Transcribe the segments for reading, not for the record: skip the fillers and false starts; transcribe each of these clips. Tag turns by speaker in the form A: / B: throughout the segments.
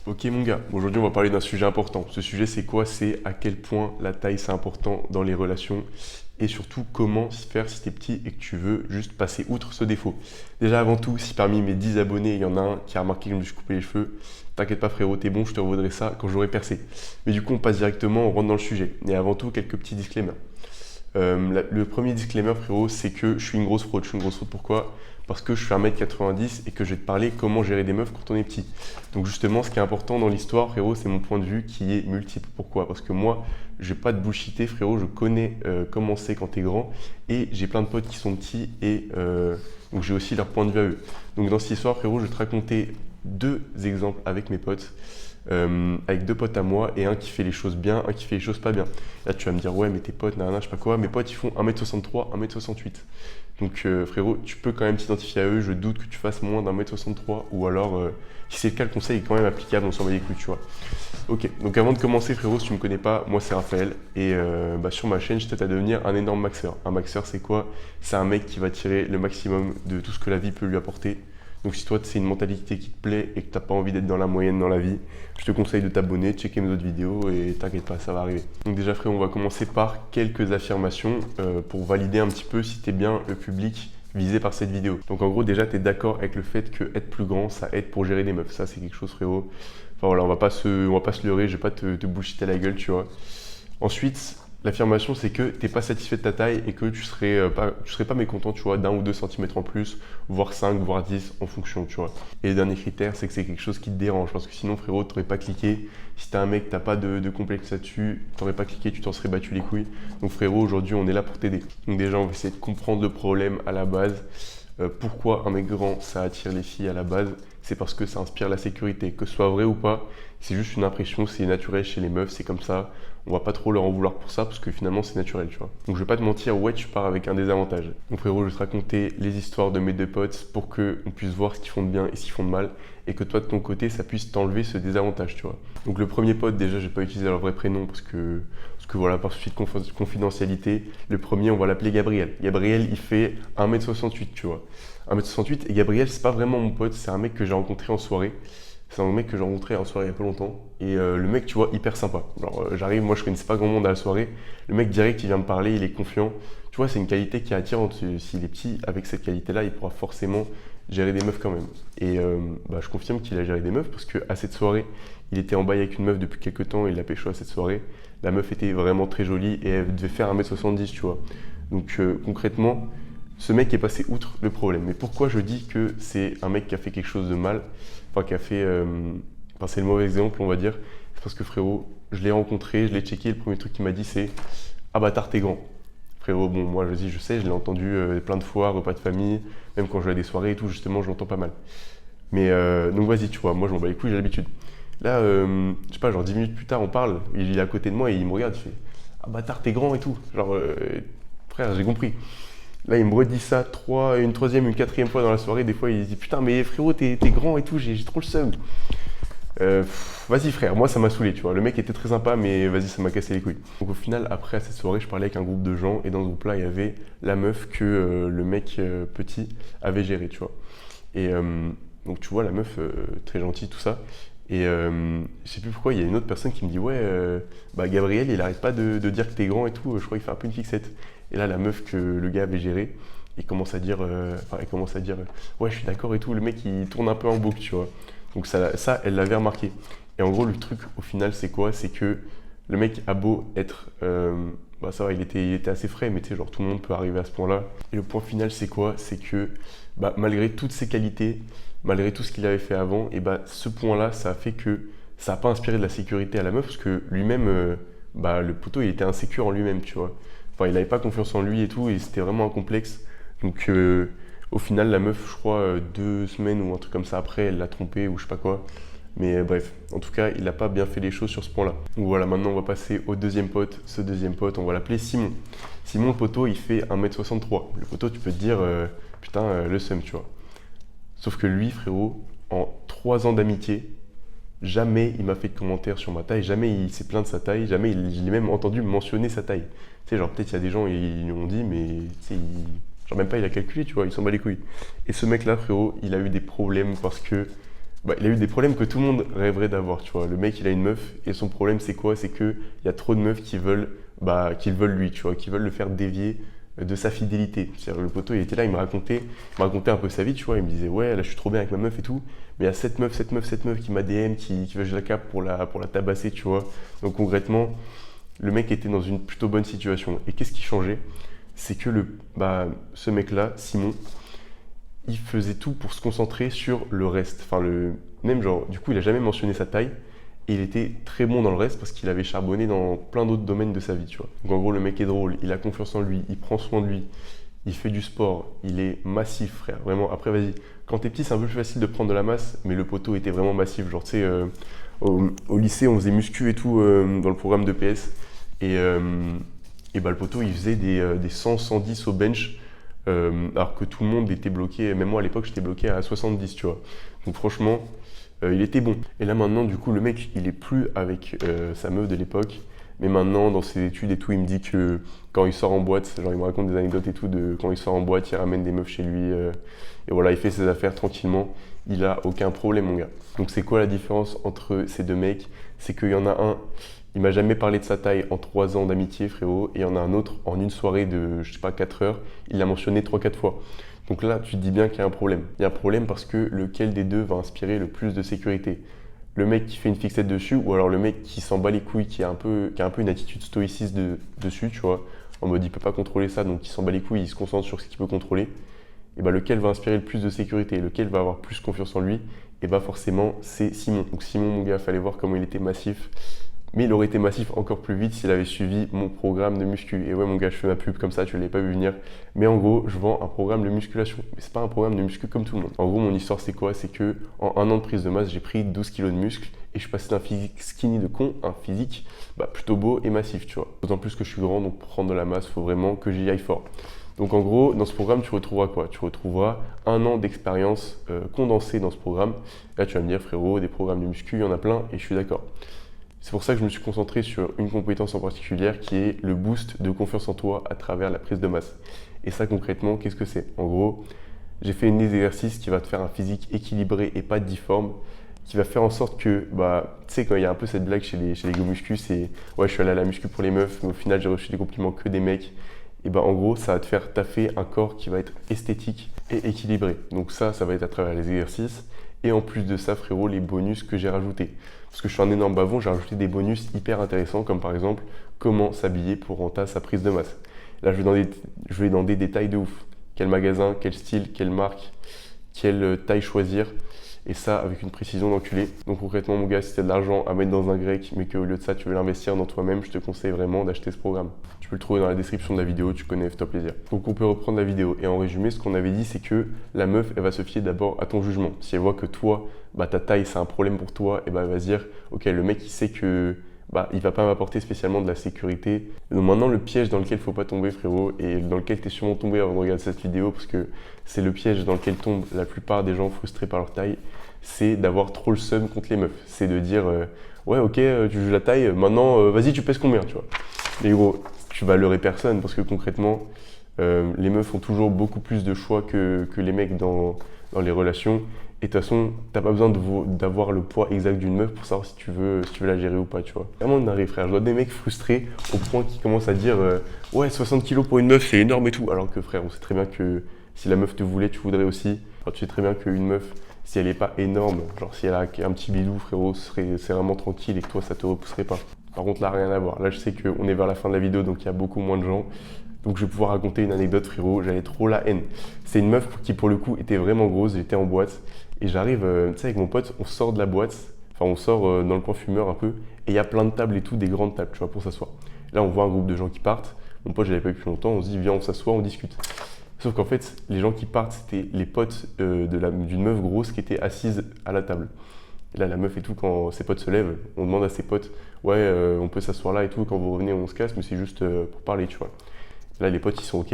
A: Ok mon gars, aujourd'hui on va parler d'un sujet important. Ce sujet c'est quoi? C'est à quel point la taille c'est important dans les relations et surtout comment faire si t'es petit et que tu veux juste passer outre ce défaut. Déjà avant tout, si parmi mes 10 abonnés il y en a un qui a remarqué que je me suis coupé les cheveux, t'inquiète pas frérot, t'es bon, je te revaudrai ça quand j'aurai percé. Mais du coup on passe directement, on rentre dans le sujet. Et avant tout, quelques petits disclaimers. Le premier disclaimer, frérot, c'est que je suis une grosse fraude. Je suis une grosse fraude pourquoi? Parce que je suis 1m90 et que je vais te parler comment gérer des meufs quand on est petit. Donc justement, ce qui est important dans l'histoire, frérot, c'est mon point de vue qui est multiple. Pourquoi? Parce que moi, je vais pas te bullshiter, frérot, je connais comment c'est quand t'es grand et j'ai plein de potes qui sont petits et donc j'ai aussi leur point de vue à eux. Donc dans cette histoire, frérot, je vais te raconter deux exemples avec mes potes. Avec deux potes à moi et un qui fait les choses bien, un qui fait les choses pas bien. Là, tu vas me dire, ouais, mais tes potes, nanana, je sais pas quoi. Mes potes, ils font 1m63, 1m68. Donc, frérot, tu peux quand même t'identifier à eux. Je doute que tu fasses moins d'1m63 ou alors, si c'est le cas, le conseil est quand même applicable, on s'en bat les couilles, tu vois. Ok, donc avant de commencer, frérot, si tu me connais pas, moi c'est Raphaël et sur ma chaîne, je t'aide à devenir un énorme maxeur. Un maxeur, c'est quoi? C'est un mec qui va tirer le maximum de tout ce que la vie peut lui apporter. Donc si toi c'est une mentalité qui te plaît et que t'as pas envie d'être dans la moyenne dans la vie, je te conseille de t'abonner, de checker mes autres vidéos et t'inquiète pas, ça va arriver. Donc déjà frère, on va commencer par quelques affirmations pour valider un petit peu si t'es bien le public visé par cette vidéo. Donc en gros déjà t'es d'accord avec le fait que être plus grand ça aide pour gérer des meufs. Ça c'est quelque chose frérot. Enfin voilà, on va pas se leurrer, je vais pas te bullshiter la gueule, tu vois. Ensuite, l'affirmation, c'est que tu n'es pas satisfait de ta taille et que tu serais pas mécontent, tu vois, d'un ou deux centimètres en plus, voire 5, voire 10 en fonction, tu vois. Et le dernier critère, c'est que c'est quelque chose qui te dérange parce que sinon, frérot, tu n'aurais pas cliqué. Si t'es un mec, t'as pas de complexe là-dessus, tu n'aurais pas cliqué, tu t'en serais battu les couilles. Donc, frérot, aujourd'hui, on est là pour t'aider. Donc, déjà, on va essayer de comprendre le problème à la base. Pourquoi un mec grand, ça attire les filles à la base? C'est parce que ça inspire la sécurité. Que ce soit vrai ou pas, c'est juste une impression, c'est naturel chez les meufs, c'est comme ça. On va pas trop leur en vouloir pour ça parce que finalement c'est naturel, tu vois. Donc je vais pas te mentir, ouais, tu pars avec un désavantage. Donc frérot, je vais te raconter les histoires de mes deux potes pour que on puisse voir ce qu'ils font de bien et ce qu'ils font de mal et que toi de ton côté, ça puisse t'enlever ce désavantage, tu vois. Donc le premier pote, déjà, j'ai pas utilisé leur vrai prénom parce que voilà, par souci de confidentialité, le premier, on va l'appeler Gabriel. Gabriel, il fait 1m68, tu vois. 1m68 et Gabriel, c'est pas vraiment mon pote, c'est un mec que j'ai rencontré en soirée. C'est un mec que j'ai rencontré en soirée il y a pas longtemps. Et le mec, tu vois, hyper sympa. Alors, j'arrive, moi je connaissais pas grand monde à la soirée. Le mec direct, il vient me parler, il est confiant. Tu vois, c'est une qualité qui est attirante. S'il est petit, avec cette qualité-là, il pourra forcément gérer des meufs quand même. Et je confirme qu'il a géré des meufs parce qu'à cette soirée, il était en bail avec une meuf depuis quelques temps et il l'a pécho à cette soirée. La meuf était vraiment très jolie et elle devait faire 1m70, tu vois. Donc concrètement, ce mec est passé outre le problème. Mais pourquoi je dis que c'est un mec qui a fait quelque chose de mal, enfin qui a fait, enfin c'est le mauvais exemple on va dire, c'est parce que frérot, je l'ai rencontré, je l'ai checké, le premier truc qu'il m'a dit c'est «Ah bâtard t'es grand». Frérot, bon moi je dis je sais, je l'ai entendu plein de fois, repas de famille, même quand je vais à des soirées et tout, justement je l'entends pas mal. Mais donc vas-y tu vois, moi je m'en bats les couilles, j'ai l'habitude. Là, je sais pas, genre 10 minutes plus tard on parle, il est à côté de moi et il me regarde, il fait «Ah bâtard t'es grand» et tout. Genre frère j'ai compris. Là, il me redit ça une troisième, une quatrième fois dans la soirée. Des fois, il se dit putain, mais frérot, t'es grand et tout, j'ai trop le seum. Vas-y, frère, moi ça m'a saoulé, tu vois. Le mec était très sympa, mais vas-y, ça m'a cassé les couilles. Donc, au final, après à cette soirée, je parlais avec un groupe de gens et dans ce groupe-là, il y avait la meuf que le mec petit avait géré, tu vois. Et donc, tu vois, la meuf très gentille, tout ça. Et je sais plus pourquoi, il y a une autre personne qui me dit ouais, Gabriel, il arrête pas de dire que t'es grand et tout, je crois qu'il fait un peu une fixette. Et là, la meuf que le gars avait gérée, il commence à dire, ouais, je suis d'accord et tout. Le mec, il tourne un peu en boucle, tu vois. Donc ça elle l'avait remarqué. Et en gros, le truc au final, c'est quoi? C'est que le mec a beau être, ça va, il était assez frais, mais tu sais, genre tout le monde peut arriver à ce point-là. Et le point final, c'est quoi? C'est que malgré toutes ses qualités, malgré tout ce qu'il avait fait avant, et ce point-là, ça a fait que ça n'a pas inspiré de la sécurité à la meuf, parce que lui-même, le poteau, il était insécure en lui-même, tu vois. Enfin, il n'avait pas confiance en lui et tout, et c'était vraiment un complexe. Donc, au final, la meuf, je crois, 2 semaines ou un truc comme ça après, elle l'a trompé ou je sais pas quoi. Mais bref, en tout cas, il n'a pas bien fait les choses sur ce point-là. Donc voilà, maintenant, on va passer au deuxième pote. Ce deuxième pote, on va l'appeler Simon. Simon, le poteau, il fait 1m63. Le poteau, tu peux te dire, putain, le seum, tu vois. Sauf que lui, frérot, en 3 ans d'amitié, jamais il m'a fait de commentaires sur ma taille, jamais il s'est plaint de sa taille, jamais je l'ai même entendu mentionner sa taille. Tu sais, genre peut-être il y a des gens, ils lui ont dit, mais tu sais, genre même pas il a calculé, tu vois, il s'en bat les couilles. Et ce mec-là, frérot, il a eu des problèmes parce que Bah, il a eu des problèmes que tout le monde rêverait d'avoir, tu vois. Le mec, il a une meuf et son problème, c'est quoi? C'est qu'il y a trop de meufs qui veulent lui, tu vois, qui veulent le faire dévier de sa fidélité. C'est-à-dire, le poteau, il était là, il me racontait un peu sa vie, tu vois. Il me disait, ouais, là, je suis trop bien avec ma meuf et tout. Mais il y a cette meuf qui m'a DM, qui veut que je la capte pour la tabasser, tu vois. Donc, concrètement, le mec était dans une plutôt bonne situation. Et qu'est-ce qui changeait? C'est que ce mec-là, Simon, il faisait tout pour se concentrer sur le reste. Enfin, même genre, du coup, il a jamais mentionné sa taille. Et il était très bon dans le reste parce qu'il avait charbonné dans plein d'autres domaines de sa vie, tu vois. Donc en gros, le mec est drôle, il a confiance en lui, il prend soin de lui, il fait du sport, il est massif, frère. Vraiment, après, vas-y. Quand t'es petit, c'est un peu plus facile de prendre de la masse, mais le poteau était vraiment massif. Genre, tu sais, au lycée, on faisait muscu et tout dans le programme de PS. Et bah, le poteau, il faisait des 100, 110 au bench, alors que tout le monde était bloqué. Même moi, à l'époque, j'étais bloqué à 70, tu vois. Donc franchement, il était bon. Et là maintenant, du coup, le mec, il est plus avec sa meuf de l'époque. Mais maintenant, dans ses études et tout, il me dit que quand il sort en boîte, genre il me raconte des anecdotes et tout, de quand il sort en boîte, il ramène des meufs chez lui. Et voilà, il fait ses affaires tranquillement. Il a aucun problème, mon gars. Donc c'est quoi la différence entre ces deux mecs? C'est qu'il y en a un, il m'a jamais parlé de sa taille en 3 ans d'amitié, frérot. Et il y en a un autre, en une soirée de, je sais pas, 4 heures, il l'a mentionné 3-4 fois. Donc là, tu te dis bien qu'il y a un problème. Il y a un problème parce que lequel des deux va inspirer le plus de sécurité? Le mec qui fait une fixette dessus ou alors le mec qui s'en bat les couilles, qui a un peu une attitude stoïciste dessus, tu vois, en mode il peut pas contrôler ça, donc il s'en bat les couilles, il se concentre sur ce qu'il peut contrôler. Et bah lequel va inspirer le plus de sécurité, lequel va avoir plus confiance en lui? Et bah forcément c'est Simon. Donc Simon, mon gars, fallait voir comment il était massif. Mais il aurait été massif encore plus vite s'il avait suivi mon programme de muscu. Et ouais, mon gars, je fais ma pub comme ça, tu ne l'avais pas vu venir. Mais en gros, je vends un programme de musculation. Mais c'est pas un programme de muscu comme tout le monde. En gros, mon histoire, c'est quoi? C'est que en 1 an de prise de masse, j'ai pris 12 kilos de muscle et je suis passé d'un physique skinny de con à un physique plutôt beau et massif, tu vois. D'autant plus que je suis grand, donc pour prendre de la masse, il faut vraiment que j'y aille fort. Donc en gros, dans ce programme, tu retrouveras quoi? Tu retrouveras 1 an d'expérience condensée dans ce programme. Là, tu vas me dire, frérot, des programmes de muscu, il y en a plein et je suis d'accord. C'est pour ça que je me suis concentré sur une compétence en particulier qui est le boost de confiance en toi à travers la prise de masse. Et ça concrètement, qu'est-ce que c'est? En gros, j'ai fait une exercice qui va te faire un physique équilibré et pas difforme, qui va faire en sorte que, tu sais, quand il y a un peu cette blague chez les go muscu, c'est ouais, je suis allé à la muscu pour les meufs, mais au final, j'ai reçu des compliments que des mecs. Et en gros, ça va te faire taffer un corps qui va être esthétique et équilibré. Donc ça va être à travers les exercices. Et en plus de ça, frérot, les bonus que j'ai rajoutés. Parce que je suis un énorme bavon, j'ai rajouté des bonus hyper intéressants, comme par exemple, comment s'habiller pour entamer sa prise de masse. Là, je vais dans des détails de ouf. Quel magasin, quel style, quelle marque, quelle taille choisir. Et ça, avec une précision d'enculé. Donc concrètement, mon gars, si tu as de l'argent à mettre dans un grec, mais qu'au lieu de ça, tu veux l'investir dans toi-même, je te conseille vraiment d'acheter ce programme. Tu peux le trouver dans la description de la vidéo, tu connais, fais-toi plaisir. Donc on peut reprendre la vidéo. Et en résumé, ce qu'on avait dit, c'est que la meuf, elle va se fier d'abord à ton jugement. Si elle voit que toi, ta taille, c'est un problème pour toi, et elle va se dire, ok, le mec, il sait que il va pas m'apporter spécialement de la sécurité. Donc maintenant, le piège dans lequel il faut pas tomber, frérot, et dans lequel tu es sûrement tombé avant de regarder cette vidéo, parce que c'est le piège dans lequel tombent la plupart des gens frustrés par leur taille, c'est d'avoir trop le seum contre les meufs. C'est de dire, ouais, ok, tu juges la taille, maintenant, vas-y, tu pèses combien, tu vois. Mais gros, tu vas leurrer personne, parce que concrètement, les meufs ont toujours beaucoup plus de choix que les mecs dans les relations. Et de toute façon, t'as pas besoin d'avoir le poids exact d'une meuf pour savoir si tu veux la gérer ou pas, tu vois. Vraiment une frère. Je vois des mecs frustrés au point qu'ils commencent à dire ouais, 60 kilos pour une meuf, c'est énorme et tout. Alors que frère, on sait très bien que si la meuf te voulait, tu voudrais aussi. Enfin, tu sais très bien qu'une meuf, si elle est pas énorme, genre si elle a un petit bidou, frérot, c'est vraiment tranquille et que toi, ça te repousserait pas. Par contre, là, rien à voir. Là, je sais qu'on est vers la fin de la vidéo, donc il y a beaucoup moins de gens. Donc je vais pouvoir raconter une anecdote, frérot. J'avais trop la haine. C'est une meuf qui, pour le coup, était vraiment grosse. J'étais en boîte. Et j'arrive, tu sais, avec mon pote, on sort de la boîte. Enfin, on sort dans le coin fumeur un peu. Et il y a plein de tables et tout, des grandes tables, tu vois, pour s'asseoir. Là, on voit un groupe de gens qui partent. Mon pote, je l'avais pas vu depuis longtemps. On se dit, viens, on s'assoit, on discute. Sauf qu'en fait, les gens qui partent, c'était les potes d'une meuf grosse qui était assise à la table. Et là, la meuf et tout, quand ses potes se lèvent, on demande à ses potes, ouais, on peut s'asseoir là et tout. Quand vous revenez, on se casse, mais c'est juste pour parler, tu vois. Là, les potes, ils sont OK.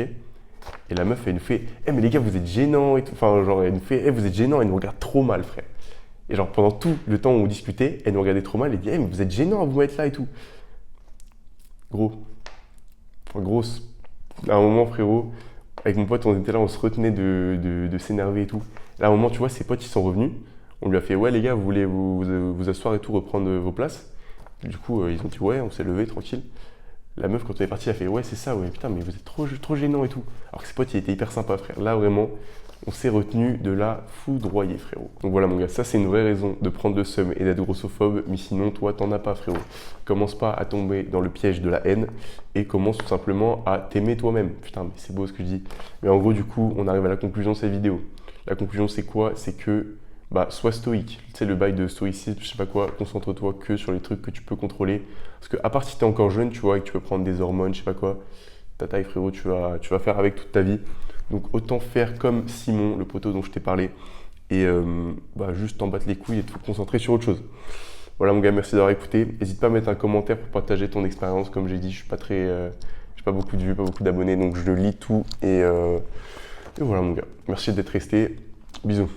A: Et la meuf, elle nous fait mais les gars, vous êtes gênants et tout. Enfin, genre, elle nous fait vous êtes gênants, elle nous regarde trop mal, frère. Et genre, pendant tout le temps où on discutait, elle nous regardait trop mal. Elle dit mais vous êtes gênants à vous mettre là et tout. Gros. Enfin, grosse. À un moment, frérot, avec mon pote, on était là, on se retenait de s'énerver et tout. Là, à un moment, tu vois, ses potes, ils sont revenus. On lui a fait, ouais les gars, vous voulez vous asseoir et tout, reprendre vos places? Du coup, ils ont dit, ouais, on s'est levé tranquille. La meuf, quand on est parti, elle a fait, ouais, c'est ça, ouais, putain, mais vous êtes trop gênant et tout. Alors que ses potes, il était hyper sympa, frère. Là, vraiment, on s'est retenu de la foudroyer, frérot. Donc voilà, mon gars, ça, c'est une vraie raison de prendre le seum et d'être grossophobe. Mais sinon, toi, t'en as pas, frérot. Commence pas à tomber dans le piège de la haine et commence tout simplement à t'aimer toi-même. Putain, mais c'est beau ce que je dis. Mais en gros, du coup, on arrive à la conclusion de cette vidéo. La conclusion, c'est quoi? C'est que sois stoïque. Tu sais, le bail de stoïcisme, je sais pas quoi, concentre-toi que sur les trucs que tu peux contrôler. Parce que, à part si tu es encore jeune, tu vois, et que tu peux prendre des hormones, je sais pas quoi, ta taille, frérot, tu vas faire avec toute ta vie. Donc, autant faire comme Simon, le poteau dont je t'ai parlé, et juste t'en battre les couilles et te concentrer sur autre chose. Voilà, mon gars, merci d'avoir écouté. N'hésite pas à mettre un commentaire pour partager ton expérience. Comme j'ai dit, je suis pas très. J'ai pas beaucoup de vues, pas beaucoup d'abonnés, donc je lis tout. Et voilà, mon gars. Merci d'être resté. Bisous.